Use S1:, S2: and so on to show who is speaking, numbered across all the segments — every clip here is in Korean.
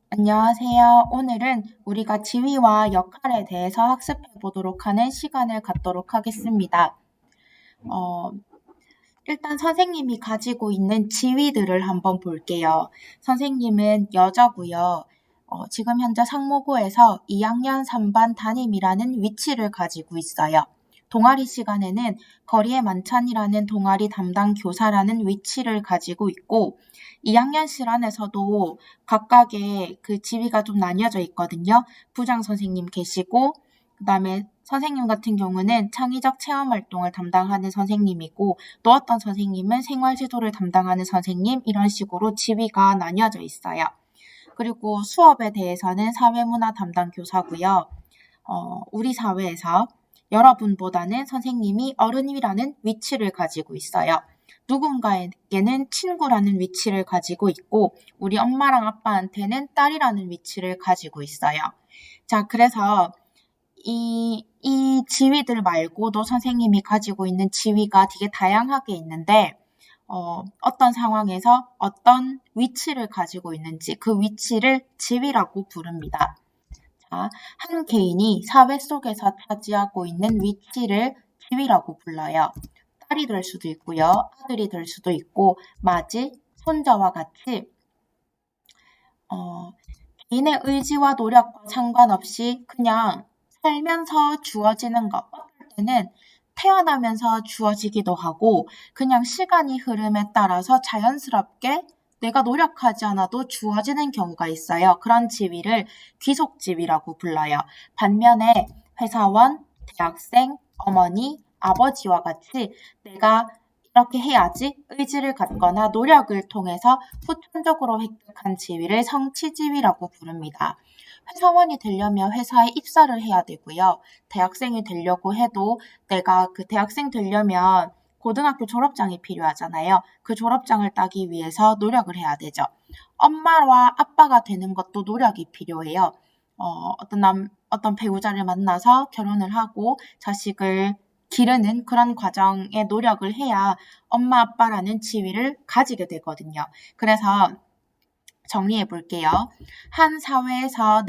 S1: 안녕하세요. 오늘은 우리가 지위와 역할에 대해서 학습해 보도록 하는 시간을 갖도록 하겠습니다. 어, 일단 선생님이 가지고 있는 지위들을 한번 볼게요. 선생님은 여자고요. 지금 현재 상모고에서 2학년 3반 담임이라는 위치를 가지고 있어요. 동아리 시간에는 거리의 만찬이라는 동아리 담당 교사라는 위치를 가지고 있고 2학년 실안에서도 각각의 그 지위가 좀 나뉘어져 있거든요. 부장 선생님 계시고 그다음에 선생님 같은 경우는 창의적 체험 활동을 담당하는 선생님이고 또 어떤 선생님은 생활지도를 담당하는 선생님 이런 식으로 지위가 나뉘어져 있어요. 그리고 수업에 대해서는 사회문화 담당 교사고요. 우리 사회에서 여러분보다는 선생님이 어른이라는 위치를 가지고 있어요. 누군가에게는 친구라는 위치를 가지고 있고 우리 엄마랑 아빠한테는 딸이라는 위치를 가지고 있어요. 자, 그래서 이 지위들 말고도 선생님이 가지고 있는 지위가 되게 다양하게 있는데 어떤 상황에서 어떤 위치를 가지고 있는지 그 위치를 지위라고 부릅니다. 자, 한 개인이 사회 속에서 차지하고 있는 위치를 지위라고 불러요. 딸이 될 수도 있고요. 아들이 될 수도 있고 맞이, 손자와 같이 개인의 의지와 노력과 상관없이 그냥 살면서 주어지는 것. 어떨 때는 태어나면서 주어지기도 하고 그냥 시간이 흐름에 따라서 자연스럽게 내가 노력하지 않아도 주어지는 경우가 있어요. 그런 지위를 귀속지위라고 불러요. 반면에 회사원, 대학생, 어머니, 아버지와 같이 내가 이렇게 해야지 의지를 갖거나 노력을 통해서 후천적으로 획득한 지위를 성취지위라고 부릅니다. 회사원이 되려면 회사에 입사를 해야 되고요. 대학생이 되려고 해도 내가 그 대학생 되려면 고등학교 졸업장이 필요하잖아요. 그 졸업장을 따기 위해서 노력을 해야 되죠. 엄마와 아빠가 되는 것도 노력이 필요해요. 어떤 배우자를 만나서 결혼을 하고 자식을 기르는 그런 과정에 노력을 해야 엄마 아빠라는 지위를 가지게 되거든요. 그래서 정리해 볼게요. 한 사회에서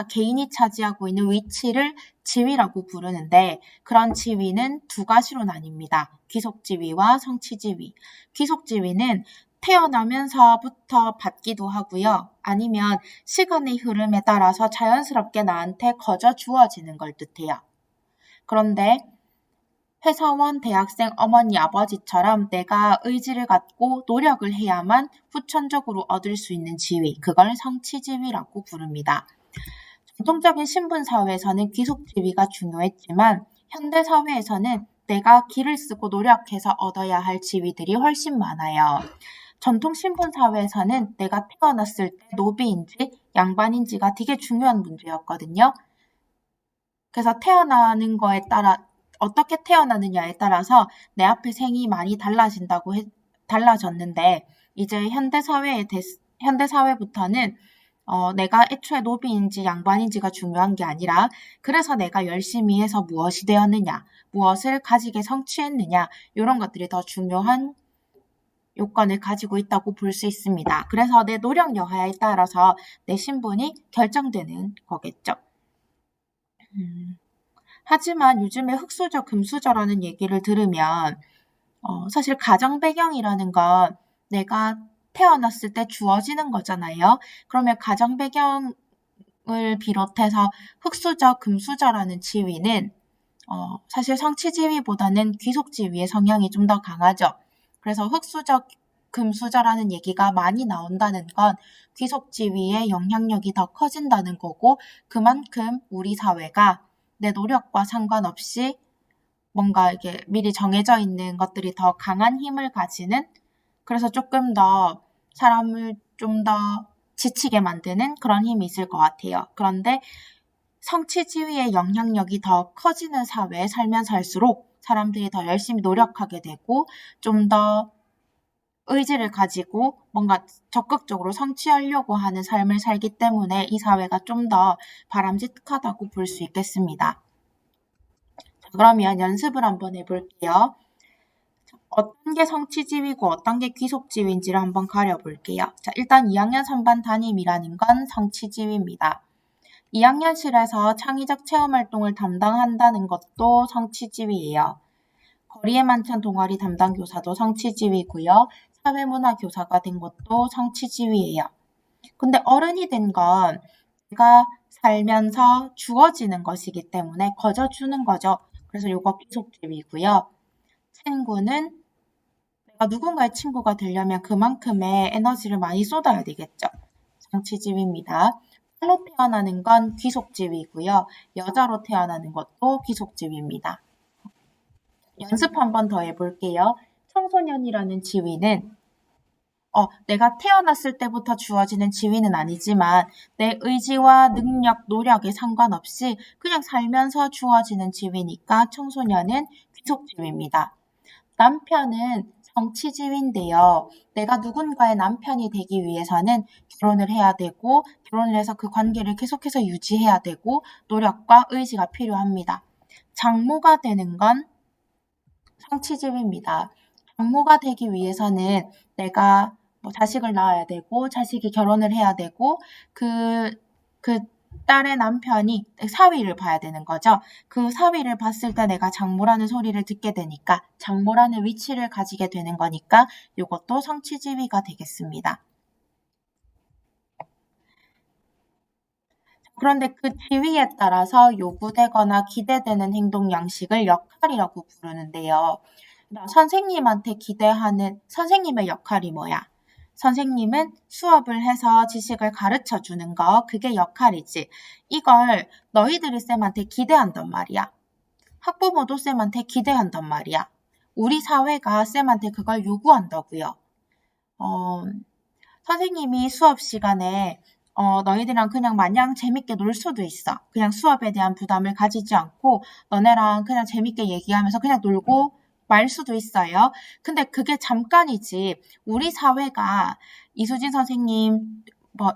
S1: 개인이 차지하고 있는 위치를 지위라고 부르는데 그런 지위는 두 가지로 나뉩니다. 귀속지위와 성취지위. 귀속지위는 태어나면서부터 받기도 하고요. 아니면 시간의 흐름에 따라서 자연스럽게 나한테 거저 주어지는 걸 뜻해요. 그런데 회사원, 대학생, 어머니, 아버지처럼 내가 의지를 갖고 노력을 해야만 후천적으로 얻을 수 있는 지위, 그걸 성취지위라고 부릅니다. 전통적인 신분사회에서는 귀속지위가 중요했지만 현대사회에서는 내가 기를 쓰고 노력해서 얻어야 할 지위들이 훨씬 많아요. 전통 신분사회에서는 내가 태어났을 때 노비인지 양반인지가 되게 중요한 문제였거든요. 그래서 태어나는 거에 따라 어떻게 태어나느냐에 따라서 내 앞에 생이 많이 달라졌는데 이제 현대사회부터는 내가 애초에 노비인지 양반인지가 중요한 게 아니라 그래서 내가 열심히 해서 무엇이 되었느냐, 무엇을 가지게 성취했느냐 이런 것들이 더 중요한 요건을 가지고 있다고 볼 수 있습니다. 그래서 내 노력 여하에 따라서 내 신분이 결정되는 거겠죠. 하지만 요즘에 흑수저, 금수저라는 얘기를 들으면 사실 가정 배경이라는 건 내가 태어났을 때 주어지는 거잖아요. 그러면 가정 배경을 비롯해서 흑수저, 금수저라는 지위는 사실 성취지위보다는 귀속지위의 성향이 좀 더 강하죠. 그래서 흑수저, 금수저라는 얘기가 많이 나온다는 건 귀속지위의 영향력이 더 커진다는 거고 그만큼 우리 사회가 내 노력과 상관없이 뭔가 이게 미리 정해져 있는 것들이 더 강한 힘을 가지는 그래서 조금 더 사람을 좀 더 지치게 만드는 그런 힘이 있을 것 같아요. 그런데 성취지위의 영향력이 더 커지는 사회에 살면 살수록 사람들이 더 열심히 노력하게 되고 좀 더 의지를 가지고 뭔가 적극적으로 성취하려고 하는 삶을 살기 때문에 이 사회가 좀 더 바람직하다고 볼 수 있겠습니다. 그러면 연습을 한번 해볼게요. 어떤 게 성취지위고 어떤 게 귀속지위인지를 한번 가려볼게요. 자, 일단 2학년 3반 담임이라는 건 성취지위입니다. 2학년실에서 창의적 체험활동을 담당한다는 것도 성취지위예요. 거리의 만찬 동아리 담당 교사도 성취지위고요. 사회문화교사가 된 것도 성취지위예요. 근데 어른이 된 건 내가 살면서 주어지는 것이기 때문에 거저주는 거죠. 그래서 요거 귀속지위고요. 친구는 내가 누군가의 친구가 되려면 그만큼의 에너지를 많이 쏟아야 되겠죠. 성취지위입니다. 딸로 태어나는 건 귀속지위고요. 여자로 태어나는 것도 귀속지위입니다. 연습 한 번 더 해볼게요. 청소년이라는 지위는 내가 태어났을 때부터 주어지는 지위는 아니지만 내 의지와 능력, 노력에 상관없이 그냥 살면서 주어지는 지위니까 청소년은 귀속지위입니다. 남편은 성취지위인데요. 내가 누군가의 남편이 되기 위해서는 결혼을 해야 되고 결혼을 해서 그 관계를 계속해서 유지해야 되고 노력과 의지가 필요합니다. 장모가 되는 건 성취지위입니다. 장모가 되기 위해서는 내가 자식을 낳아야 되고 자식이 결혼을 해야 되고 그 딸의 남편이 사위를 봐야 되는 거죠. 그 사위를 봤을 때 내가 장모라는 소리를 듣게 되니까 장모라는 위치를 가지게 되는 거니까 이것도 성취지위가 되겠습니다. 그런데 그 지위에 따라서 요구되거나 기대되는 행동 양식을 역할이라고 부르는데요. 선생님한테 기대하는 선생님의 역할이 뭐야? 선생님은 수업을 해서 지식을 가르쳐 주는 거, 그게 역할이지. 이걸 너희들이 쌤한테 기대한단 말이야. 학부모도 쌤한테 기대한단 말이야. 우리 사회가 쌤한테 그걸 요구한다고요. 선생님이 수업 시간에 너희들이랑 그냥 마냥 재밌게 놀 수도 있어. 그냥 수업에 대한 부담을 가지지 않고 너네랑 그냥 재밌게 얘기하면서 그냥 놀고 말 수도 있어요. 근데 그게 잠깐이지. 우리 사회가 이수진 선생님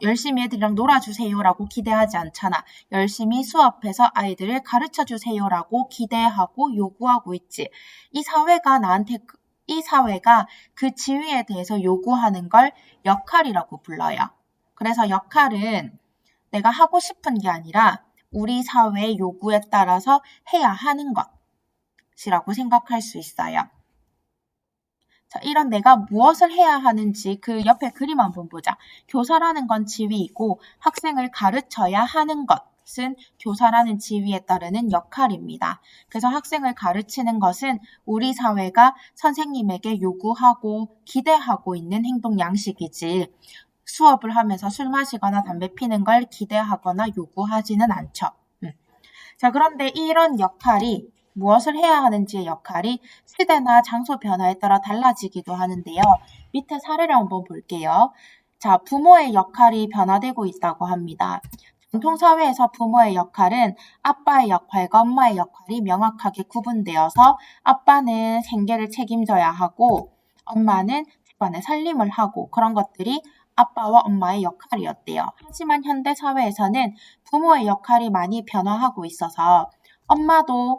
S1: 열심히 애들이랑 놀아주세요라고 기대하지 않잖아. 열심히 수업해서 아이들을 가르쳐주세요라고 기대하고 요구하고 있지. 이 사회가 그 지위에 대해서 요구하는 걸 역할이라고 불러요. 그래서 역할은 내가 하고 싶은 게 아니라 우리 사회의 요구에 따라서 해야 하는 것이라고 생각할 수 있어요. 자, 이런 내가 무엇을 해야 하는지 그 옆에 그림 한번 보자. 교사라는 건 지위이고 학생을 가르쳐야 하는 것은 교사라는 지위에 따르는 역할입니다. 그래서 학생을 가르치는 것은 우리 사회가 선생님에게 요구하고 기대하고 있는 행동 양식이지 수업을 하면서 술 마시거나 담배 피는 걸 기대하거나 요구하지는 않죠. 자, 그런데 이런 역할이 무엇을 해야 하는지의 역할이 시대나 장소 변화에 따라 달라지기도 하는데요. 밑에 사례를 한번 볼게요. 자, 부모의 역할이 변화되고 있다고 합니다. 전통사회에서 부모의 역할은 아빠의 역할과 엄마의 역할이 명확하게 구분되어서 아빠는 생계를 책임져야 하고 엄마는 집안의 살림을 하고 그런 것들이 아빠와 엄마의 역할이었대요. 하지만 현대 사회에서는 부모의 역할이 많이 변화하고 있어서 엄마도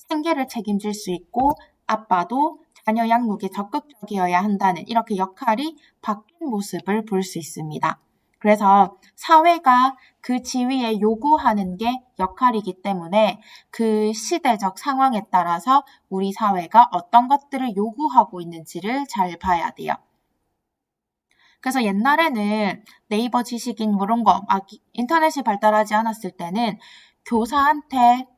S1: 생계를 책임질 수 있고 아빠도 자녀 양육에 적극적이어야 한다는 이렇게 역할이 바뀐 모습을 볼 수 있습니다. 그래서 사회가 그 지위에 요구하는 게 역할이기 때문에 그 시대적 상황에 따라서 우리 사회가 어떤 것들을 요구하고 있는지를 잘 봐야 돼요. 그래서 옛날에는 네이버 지식인 이런 거 인터넷이 발달하지 않았을 때는 교사한테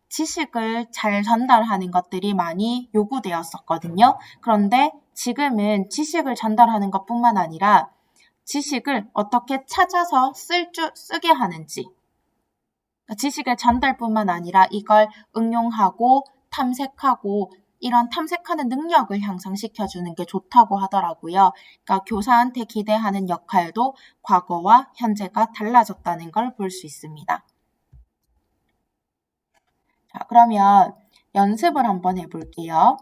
S1: 지식을 잘 전달하는 것들이 많이 요구되었었거든요. 그런데 지금은 지식을 전달하는 것뿐만 아니라 지식을 어떻게 찾아서 쓰게 하는지 지식의 전달뿐만 아니라 이걸 응용하고 탐색하고 이런 탐색하는 능력을 향상시켜주는 게 좋다고 하더라고요. 그러니까 교사한테 기대하는 역할도 과거와 현재가 달라졌다는 걸 볼 수 있습니다. 자, 그러면 연습을 한번 해볼게요.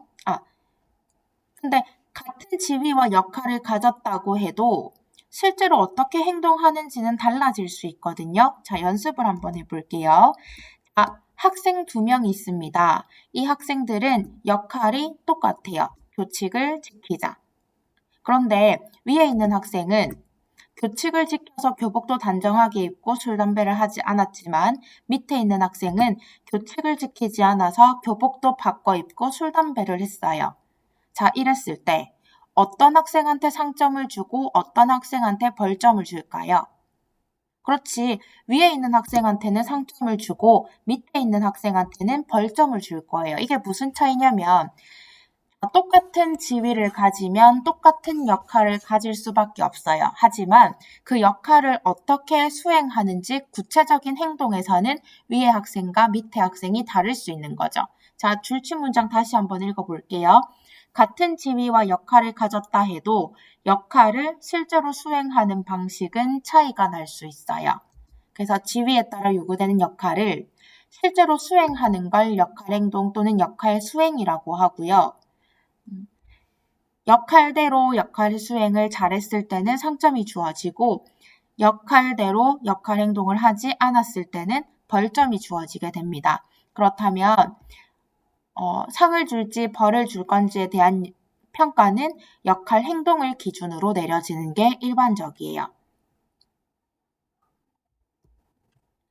S1: 근데 같은 지위와 역할을 가졌다고 해도 실제로 어떻게 행동하는지는 달라질 수 있거든요. 자, 연습을 한번 해볼게요. 자, 학생 2명 있습니다. 이 학생들은 역할이 똑같아요. 교칙을 지키자. 그런데 위에 있는 학생은 교칙을 지켜서 교복도 단정하게 입고 술, 담배를 하지 않았지만 밑에 있는 학생은 교칙을 지키지 않아서 교복도 바꿔 입고 술, 담배를 했어요. 자, 이랬을 때 어떤 학생한테 상점을 주고 어떤 학생한테 벌점을 줄까요? 그렇지. 위에 있는 학생한테는 상점을 주고 밑에 있는 학생한테는 벌점을 줄 거예요. 이게 무슨 차이냐면 똑같은 지위를 가지면 똑같은 역할을 가질 수밖에 없어요. 하지만 그 역할을 어떻게 수행하는지 구체적인 행동에서는 위에 학생과 밑에 학생이 다를 수 있는 거죠. 자, 줄치문장 다시 한번 읽어볼게요. 같은 지위와 역할을 가졌다 해도 역할을 실제로 수행하는 방식은 차이가 날 수 있어요. 그래서 지위에 따라 요구되는 역할을 실제로 수행하는 걸 역할 행동 또는 역할 수행이라고 하고요. 역할대로 역할 수행을 잘했을 때는 상점이 주어지고 역할대로 역할 행동을 하지 않았을 때는 벌점이 주어지게 됩니다. 그렇다면 상을 줄지 벌을 줄 건지에 대한 평가는 역할 행동을 기준으로 내려지는 게 일반적이에요.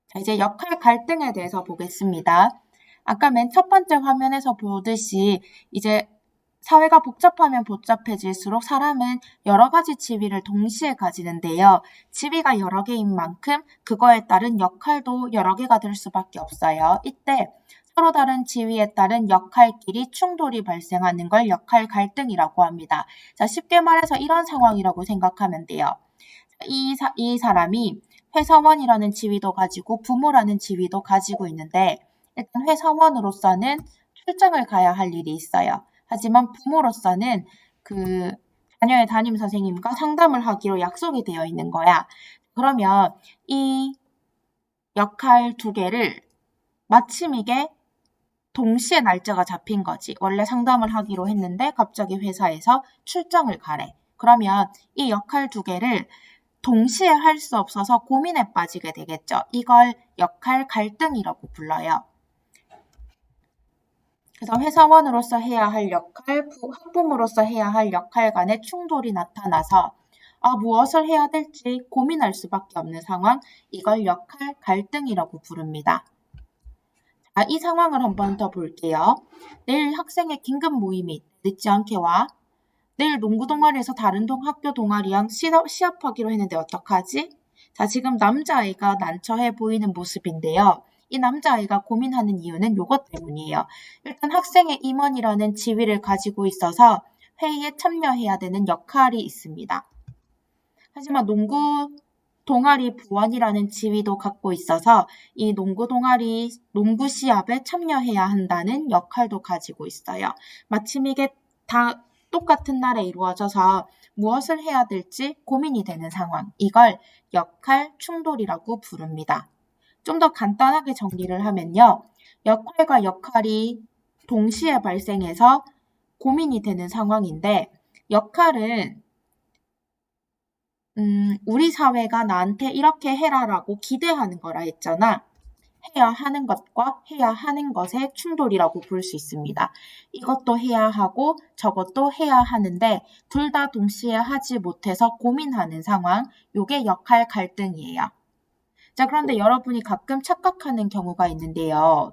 S1: 자, 이제 역할 갈등에 대해서 보겠습니다. 아까 맨 첫 번째 화면에서 보듯이 이제 사회가 복잡하면 복잡해질수록 사람은 여러 가지 지위를 동시에 가지는데요. 지위가 여러 개인 만큼 그거에 따른 역할도 여러 개가 될 수밖에 없어요. 이때 서로 다른 지위에 따른 역할끼리 충돌이 발생하는 걸 역할 갈등이라고 합니다. 자, 쉽게 말해서 이런 상황이라고 생각하면 돼요. 이 사람이 회사원이라는 지위도 가지고 부모라는 지위도 가지고 있는데 일단 회사원으로서는 출장을 가야 할 일이 있어요. 하지만 부모로서는 그 자녀의 담임 선생님과 상담을 하기로 약속이 되어 있는 거야. 그러면 이 역할 두 개를 마침 이게 동시에 날짜가 잡힌 거지. 원래 상담을 하기로 했는데 갑자기 회사에서 출장을 가래. 그러면 이 역할 두 개를 동시에 할 수 없어서 고민에 빠지게 되겠죠. 이걸 역할 갈등이라고 불러요. 그래서 회사원으로서 해야 할 역할, 학부모로서 해야 할 역할 간의 충돌이 나타나서 무엇을 해야 될지 고민할 수밖에 없는 상황, 이걸 역할 갈등이라고 부릅니다. 자, 이 상황을 한번 더 볼게요. 내일 학생의 긴급 모임이 늦지 않게 와. 내일 농구 동아리에서 다른 학교 동아리랑 시합하기로 했는데 어떡하지? 자, 지금 남자아이가 난처해 보이는 모습인데요. 이 남자아이가 고민하는 이유는 이것 때문이에요. 일단 학생의 임원이라는 지위를 가지고 있어서 회의에 참여해야 되는 역할이 있습니다. 하지만 농구 동아리 부원이라는 지위도 갖고 있어서 이 농구 동아리 농구 시합에 참여해야 한다는 역할도 가지고 있어요. 마침 이게 다 똑같은 날에 이루어져서 무엇을 해야 될지 고민이 되는 상황. 이걸 역할 충돌이라고 부릅니다. 좀 더 간단하게 정리를 하면요. 역할과 역할이 동시에 발생해서 고민이 되는 상황인데 역할은 우리 사회가 나한테 이렇게 해라라고 기대하는 거라 했잖아. 해야 하는 것과 해야 하는 것의 충돌이라고 볼 수 있습니다. 이것도 해야 하고 저것도 해야 하는데 둘 다 동시에 하지 못해서 고민하는 상황, 요게 역할 갈등이에요. 자, 그런데 여러분이 가끔 착각하는 경우가 있는데요.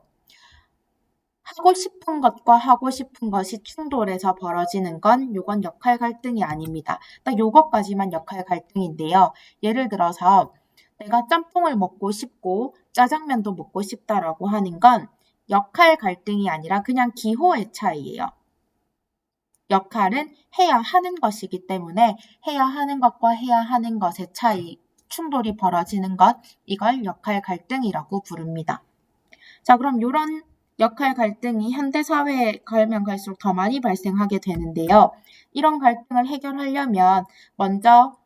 S1: 하고 싶은 것과 하고 싶은 것이 충돌해서 벌어지는 건 요건 역할 갈등이 아닙니다. 딱 요것까지만 역할 갈등인데요. 예를 들어서 내가 짬뽕을 먹고 싶고 짜장면도 먹고 싶다라고 하는 건 역할 갈등이 아니라 그냥 기호의 차이예요. 역할은 해야 하는 것이기 때문에 해야 하는 것과 해야 하는 것의 차이, 충돌이 벌어지는 것, 이걸 역할 갈등이라고 부릅니다. 자, 그럼 이런 역할 갈등이 현대사회에 가면 갈수록 더 많이 발생하게 되는데요. 이런 갈등을 해결하려면 먼저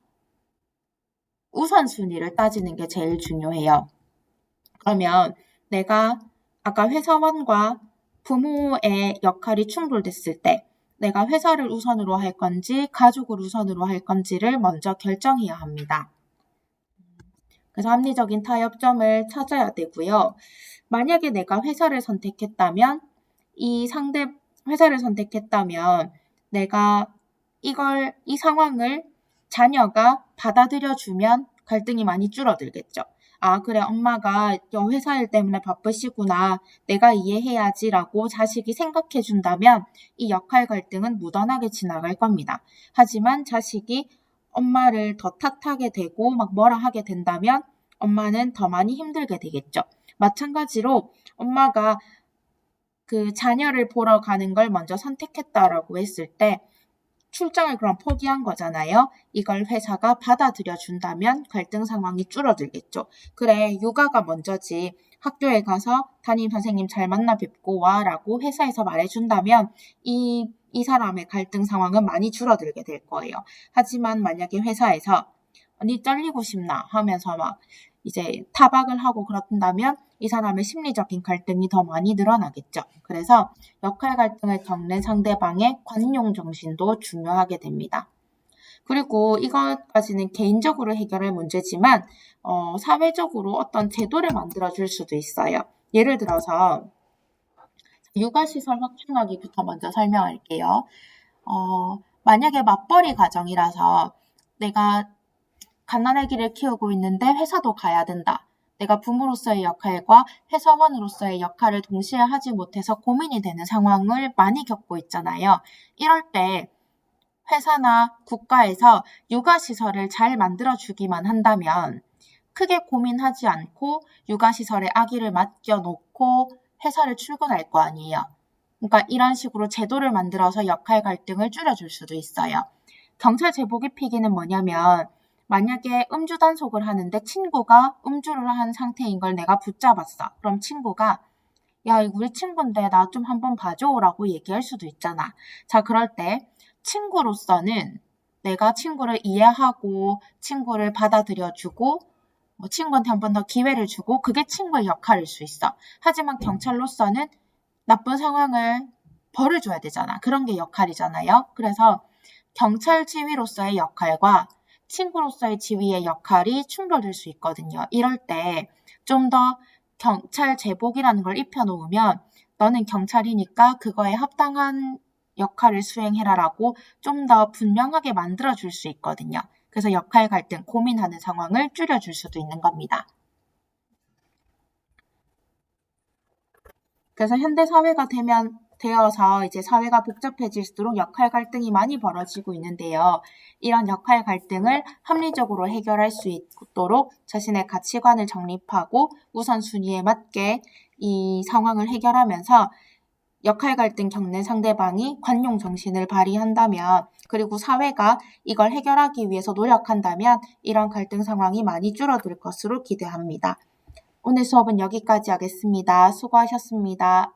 S1: 우선순위를 따지는 게 제일 중요해요. 그러면 내가 아까 회사원과 부모의 역할이 충돌됐을 때 내가 회사를 우선으로 할 건지 가족을 우선으로 할 건지를 먼저 결정해야 합니다. 그래서 합리적인 타협점을 찾아야 되고요. 만약에 내가 회사를 선택했다면 내가 이 상황을 자녀가 받아들여주면 갈등이 많이 줄어들겠죠. 아, 그래, 엄마가 회사 일 때문에 바쁘시구나. 내가 이해해야지라고 자식이 생각해준다면 이 역할 갈등은 무던하게 지나갈 겁니다. 하지만 자식이 엄마를 더 탓하게 되고 막 뭐라 하게 된다면 엄마는 더 많이 힘들게 되겠죠. 마찬가지로 엄마가 그 자녀를 보러 가는 걸 먼저 선택했다라고 했을 때 출장을 그럼 포기한 거잖아요. 이걸 회사가 받아들여 준다면 갈등 상황이 줄어들겠죠. 그래, 육아가 먼저지. 학교에 가서 담임 선생님 잘 만나 뵙고 와 라고 회사에서 말해준다면 이 사람의 갈등 상황은 많이 줄어들게 될 거예요. 하지만 만약에 회사에서 니 잘리고 싶나 하면서 막 이제 타박을 하고 그렇다면 이 사람의 심리적인 갈등이 더 많이 늘어나겠죠. 그래서 역할 갈등을 겪는 상대방의 관용 정신도 중요하게 됩니다. 그리고 이것까지는 개인적으로 해결할 문제지만 사회적으로 어떤 제도를 만들어줄 수도 있어요. 예를 들어서 육아시설 확충하기부터 먼저 설명할게요. 만약에 맞벌이 가정이라서 내가 갓난아기를 키우고 있는데 회사도 가야 된다. 내가 부모로서의 역할과 회사원으로서의 역할을 동시에 하지 못해서 고민이 되는 상황을 많이 겪고 있잖아요. 이럴 때 회사나 국가에서 육아시설을 잘 만들어주기만 한다면 크게 고민하지 않고 육아시설에 아기를 맡겨놓고 회사를 출근할 거 아니에요. 그러니까 이런 식으로 제도를 만들어서 역할 갈등을 줄여줄 수도 있어요. 경찰 제보기 피기는 뭐냐면 만약에 음주 단속을 하는데 친구가 음주를 한 상태인 걸 내가 붙잡았어. 그럼 친구가 야, 우리 친구인데 나 좀 한번 봐줘라고 얘기할 수도 있잖아. 자, 그럴 때 친구로서는 내가 친구를 이해하고 친구를 받아들여주고 친구한테 한 번 더 기회를 주고 그게 친구의 역할일 수 있어. 하지만 경찰로서는 나쁜 상황을 벌을 줘야 되잖아. 그런 게 역할이잖아요. 그래서 경찰 지휘로서의 역할과 친구로서의 지휘의 역할이 충돌될 수 있거든요. 이럴 때 좀 더 경찰 제복이라는 걸 입혀놓으면 너는 경찰이니까 그거에 합당한 역할을 수행해라라고 좀 더 분명하게 만들어줄 수 있거든요. 그래서 역할 갈등, 고민하는 상황을 줄여줄 수도 있는 겁니다. 그래서 현대 사회가 되어서 이제 사회가 복잡해질수록 역할 갈등이 많이 벌어지고 있는데요. 이런 역할 갈등을 합리적으로 해결할 수 있도록 자신의 가치관을 정립하고 우선순위에 맞게 이 상황을 해결하면서 역할 갈등 겪는 상대방이 관용 정신을 발휘한다면 그리고 사회가 이걸 해결하기 위해서 노력한다면 이런 갈등 상황이 많이 줄어들 것으로 기대합니다. 오늘 수업은 여기까지 하겠습니다. 수고하셨습니다.